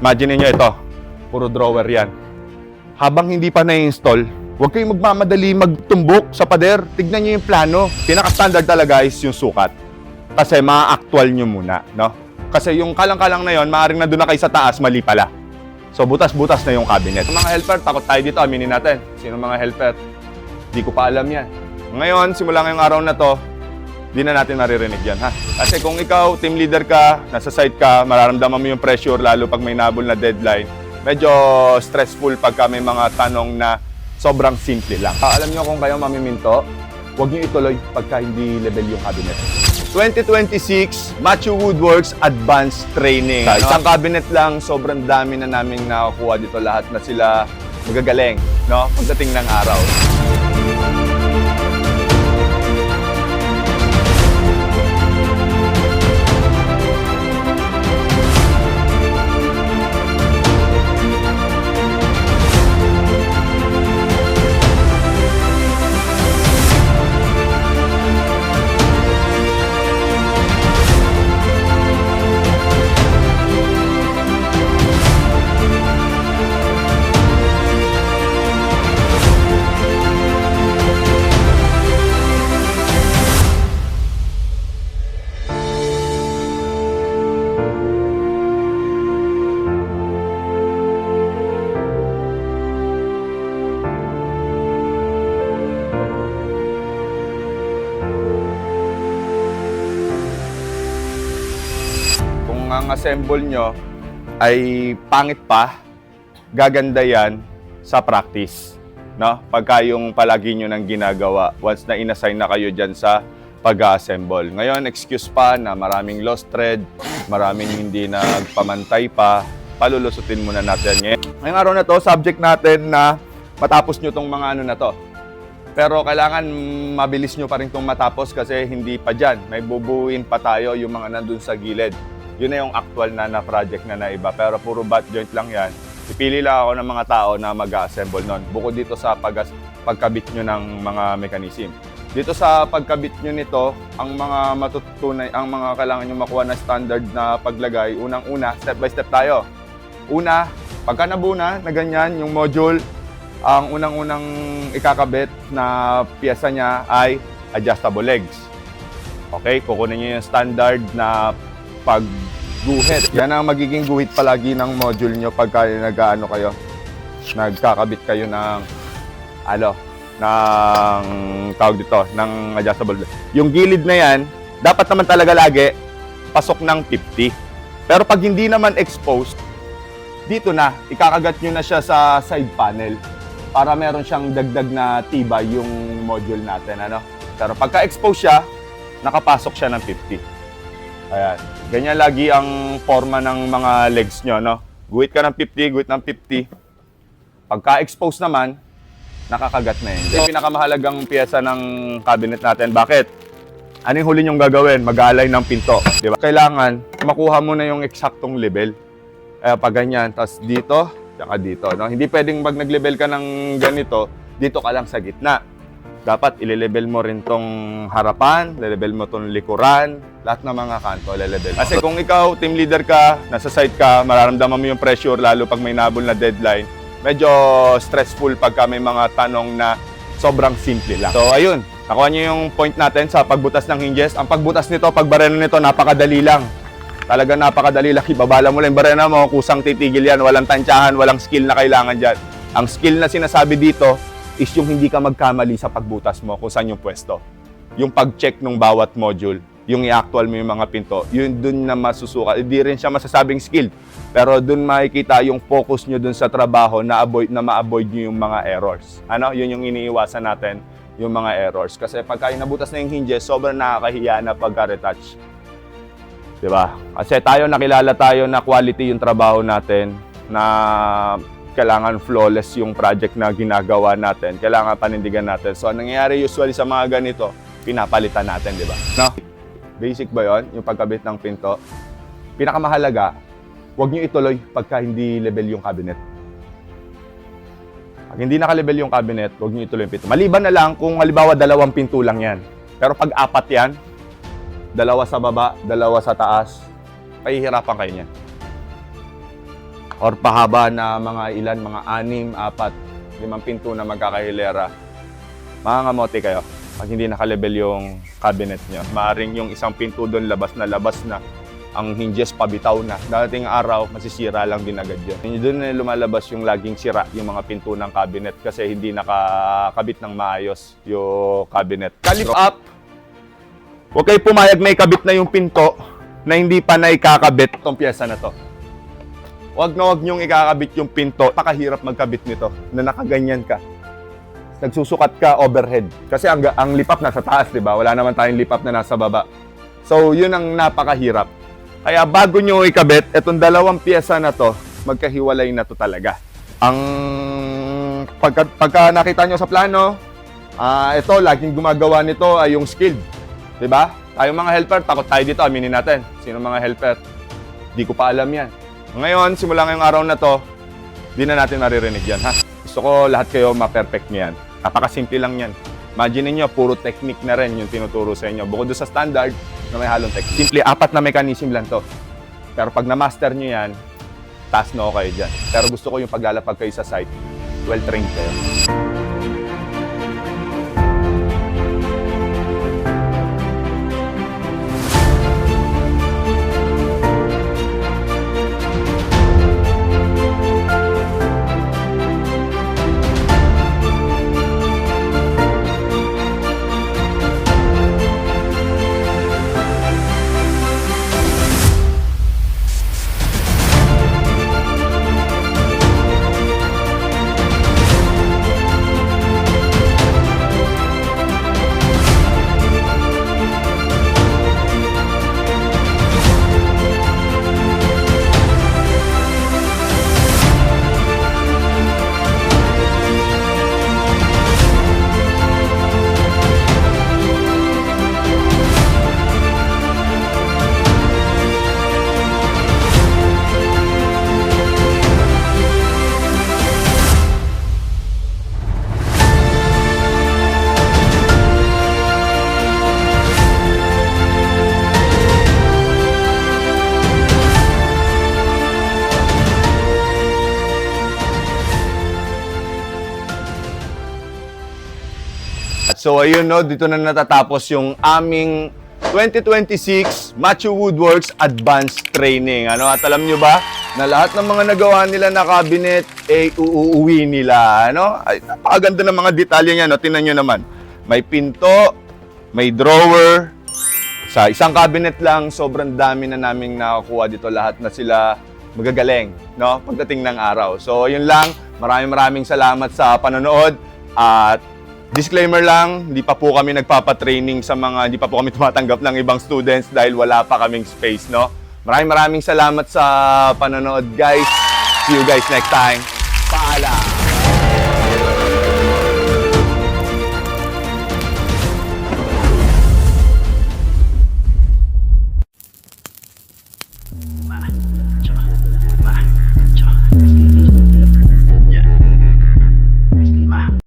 Imagine niyo ito, puro drawer yan. Habang hindi pa na-install, huwag kayong magmamadali magtumbok sa pader. Tignan niyo yung plano. Pinaka-standard talaga is yung sukat. Kasi ma-actual nyo muna, no? Kasi yung kalang-kalang na yon, maaaring nandun na kayo sa taas, mali pala. So, butas-butas na yung cabinet. Mga helper, takot tayo dito, aminin natin. Sino mga helper? Di ko pa alam yan. Ngayon, simula ngayong araw na to, di na natin maririnig yan, ha? Kasi kung ikaw, team leader ka, nasa site ka, mararamdaman mo yung pressure, lalo pag may nabol na deadline, medyo stressful pagka may mga tanong na sobrang simple lang. Alam nyo kung kayo mamiminto, huwag nyo ituloy pagka hindi level yung cabinet. 2026 Machu Woodworks Advanced Training. Isang cabinet lang, sobrang dami na naming nakakuha dito, lahat na sila magagaling, no? Pagdating ng araw. Ang assemble nyo ay pangit pa, gaganda yan sa practice, no? Pagka yung palagi nyo nang ginagawa, once na inassign na kayo dyan sa pag-assemble. Ngayon, excuse pa na maraming lost thread, maraming hindi nagpamantay pa, palulusutin muna natin ngayon. Ngayong araw na to, subject natin na matapos nyo tong mga ano na to. Pero kailangan mabilis nyo pa rin itong matapos kasi hindi pa dyan. May bubuuin pa tayo yung mga nandun sa gilid. Yun na yung actual na project na naiba. Pero puro butt joint lang yan. Ipili lang ako ng mga tao na mag-assemble nun. Bukod dito sa pagkabit nyo ng mga mechanism. Dito sa pagkabit nyo nito, ang mga matutunay, ang mga kailangan nyo makuha na standard na paglagay, unang-una, step by step tayo. Una, pagka nabuna na ganyan, yung module, ang unang-unang ikakabit na piyesa niya ay adjustable legs. Okay, kukunin nyo yung standard na pagguhit. Yan ang magiging guhit palagi ng module nyo pagka nag-ano kayo, nagkakabit kayo ng ng tawag dito, ng adjustable. Yung gilid na yan, dapat naman talaga lagi pasok ng 50. Pero pag hindi naman exposed, dito na, ikakagat nyo na siya sa side panel para meron siyang dagdag na tibay yung module natin, ano? Pero pagka-expose siya, nakapasok siya ng 50. Ayan. Ganyan lagi ang forma ng mga legs nyo, no? Guhit ka ng 50, guhit ng 50. Pagka-expose naman, nakakagat na yun. Yung pinakamahalagang piyesa ng cabinet natin. Bakit? Ano yung huli nyong gagawin? Mag-aalay ng pinto. Di ba? Kailangan makuha mo na yung eksaktong level. Pag ganyan, tapos dito, tsaka dito. No? Hindi pwedeng pag nag-level ka ng ganito, dito ka lang sa gitna. Dapat ile-level mo rin tong harapan, ile-level mo tong likuran, lahat ng mga kanto ile-level. Kasi kung ikaw, team leader ka, nasa site ka, mararamdaman mo yung pressure, lalo pag may nabol na deadline, medyo stressful pagka may mga tanong na sobrang simple lang. So ayun, nakuha nyo yung point natin sa pagbutas ng hinges. Ang pagbutas nito, pagbarena nito, napakadali lang. Talaga napakadali lang. Ibabala mo lang yung barena mo, kusang titigil yan, walang tansyahan, walang skill na kailangan dyan. Ang skill na sinasabi dito is yung hindi ka magkamali sa pagbutas mo kung saan yung pwesto. Yung pag-check ng bawat module, yung i-actual mo yung mga pinto, yun dun na masusukat. Hindi rin siya masasabing skill, pero dun makikita yung focus nyo dun sa trabaho na ma-avoid nyo yung mga errors. Ano? Yun yung iniiwasan natin, yung mga errors. Kasi pagka nabutas na yung hinges, sobrang nakakahiya na pagka-retouch. Diba? Kasi nakilala tayo na quality yung trabaho natin, na kailangan flawless yung project na ginagawa natin, kailangan panindigan natin. So, ang nangyayari usually sa mga ganito, pinapalitan natin, di ba? No? Basic ba yun? Yung pagkabit ng pinto. Pinakamahalaga, huwag nyo ituloy pagka hindi level yung cabinet. Pag hindi naka-level yung cabinet, huwag nyo ituloy yung pinto. Maliban na lang kung halimbawa 2 pinto lang yan. Pero pag 4 yan, 2 sa baba, 2 sa taas, pahihirapan kayo niyan. or pahaba na mga ilan, mga 6, 4, 5 pinto na magkakahilera, mangangamote kayo pag hindi naka-level yung cabinet nyo. Maaring yung isang pinto doon labas na, ang hinges pabitaw na. Dating araw, masisira lang din agad yun. Doon na lumalabas yung laging sira yung mga pinto ng cabinet kasi hindi nakakabit ng maayos yung cabinet. Lift up, huwag kayo pumayag na ikabit na yung pinto na hindi pa na ikakabit itong pyesa na to. Huwag niyong ikakabit yung pinto. Napakahirap magkabit nito na nakaganyan ka. Nagsusukat ka overhead. Kasi ang lipap nasa taas, di ba? Wala naman tayong lipap na nasa baba. So, yun ang napakahirap. Kaya bago nyo ikabit, itong 2 pyesa na to, magkahiwalay na to talaga. Ang pagka nakita nyo sa plano, ito, laging gumagawa nito ay yung skilled. Di ba? Tayong mga helper, takot tayo dito, aminin natin. Sino mga helper? Di ko pa alam yan. Ngayon, simula ngayong araw na to, di na natin maririnig yan, ha? Gusto ko lahat kayo ma-perfect niyan. Napakasimple lang yan. Imagine niyo puro technique na rin yung tinuturo sa inyo. Bukod doon sa standard na may halong technique. Simple, 4 na mechanism lang to. Pero pag na-master nyo yan, taas na kayo dyan. Pero gusto ko yung paglalapag kayo sa site, well-trained kayo. So ayun no, dito na natatapos yung aming 2026 Macho Woodworks Advanced Training. Ano, at alam nyo ba na lahat ng mga nagawa nila na cabinet uuwi nila. Ano? Ay, napakaganda ng mga detalye niya, no? Tingnan nyo naman. May pinto, may drawer. Sa isang cabinet lang, sobrang dami na naming nakakuha dito, lahat na sila magagaling, no? Pagdating ng araw. So yun lang, maraming salamat sa panonood. At disclaimer lang, hindi pa po kami nagpapatraining sa mga, hindi pa po kami tumatanggap ng ibang students dahil wala pa kaming space, no? Maraming salamat sa panonood, guys. See you guys next time. Paalam!